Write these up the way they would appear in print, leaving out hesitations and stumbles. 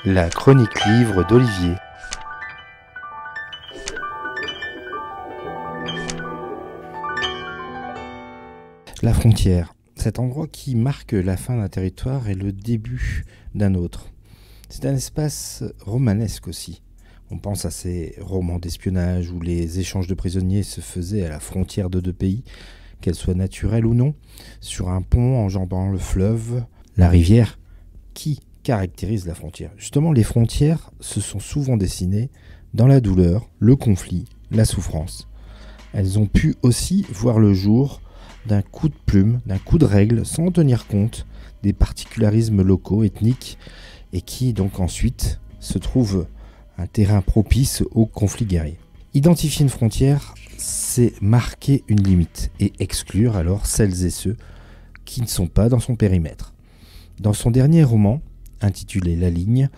La chronique livre d'Olivier. La frontière, cet endroit qui marque la fin d'un territoire et le début d'un autre. C'est un espace romanesque aussi. On pense à ces romans d'espionnage où les échanges de prisonniers se faisaient à la frontière de deux pays, qu'elles soient naturelles ou non, sur un pont enjambant le fleuve, la rivière, qui caractérise la frontière. Justement, les frontières se sont souvent dessinées dans la douleur, le conflit, la souffrance. Elles ont pu aussi voir le jour d'un coup de plume, d'un coup de règle, sans tenir compte des particularismes locaux, ethniques, et qui donc ensuite se trouve un terrain propice au conflit guerrier. Identifier une frontière, c'est marquer une limite et exclure alors celles et ceux qui ne sont pas dans son périmètre. Dans son dernier roman, intitulé La Ligne,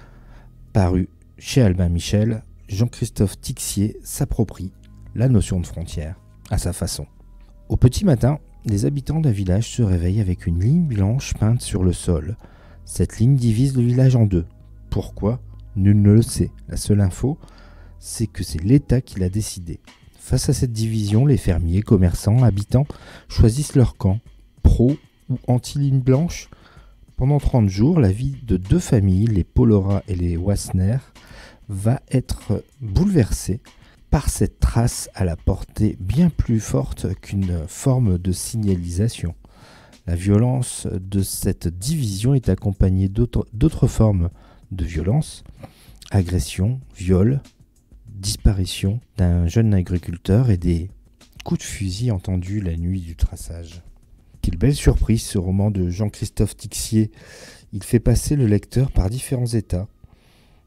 paru chez Albin Michel, Jean-Christophe Tixier s'approprie la notion de frontière à sa façon. Au petit matin, les habitants d'un village se réveillent avec une ligne blanche peinte sur le sol. Cette ligne divise le village en deux. Pourquoi ? Nul ne le sait. La seule info, c'est que c'est l'État qui l'a décidé. Face à cette division, les fermiers, commerçants, habitants choisissent leur camp, pro ou anti-ligne blanche. Pendant 30 jours, la vie de deux familles, les Polora et les Wassner, va être bouleversée par cette trace à la portée bien plus forte qu'une forme de signalisation. La violence de cette division est accompagnée d'autres formes de violence, agression, viol, disparition d'un jeune agriculteur et des coups de fusil entendus la nuit du traçage. Quelle belle surprise ce roman de Jean-Christophe Tixier. Il fait passer le lecteur par différents états.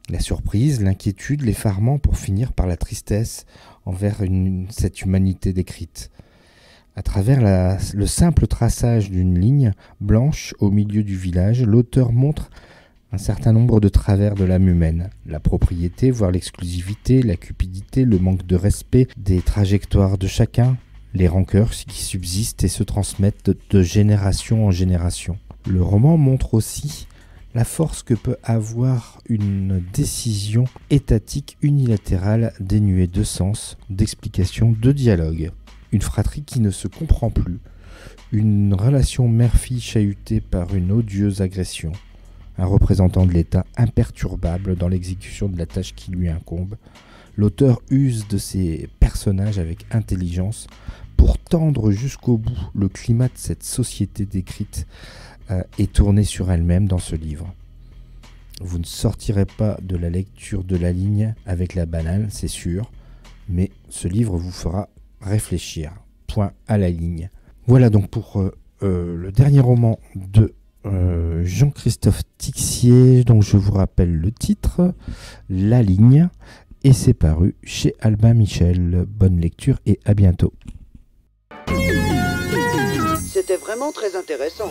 La surprise, l'inquiétude, l'effarement pour finir par la tristesse envers cette humanité décrite. À travers le simple traçage d'une ligne blanche au milieu du village, l'auteur montre un certain nombre de travers de l'âme humaine. La propriété, voire l'exclusivité, la cupidité, le manque de respect des trajectoires de chacun, les rancœurs qui subsistent et se transmettent de génération en génération. Le roman montre aussi la force que peut avoir une décision étatique unilatérale dénuée de sens, d'explication, de dialogue. Une fratrie qui ne se comprend plus, une relation mère-fille chahutée par une odieuse agression, un représentant de l'État imperturbable dans l'exécution de la tâche qui lui incombe. L'auteur use de ses personnages avec intelligence pour tendre jusqu'au bout le climat de cette société décrite et tournée sur elle-même dans ce livre. Vous ne sortirez pas de la lecture de La Ligne avec la banane, c'est sûr, mais ce livre vous fera réfléchir. Point à la ligne. Voilà donc pour le dernier roman de Jean-Christophe Tixier, dont je vous rappelle le titre, La Ligne, et c'est paru chez Albin Michel. Bonne lecture et à bientôt. C'était vraiment très intéressant.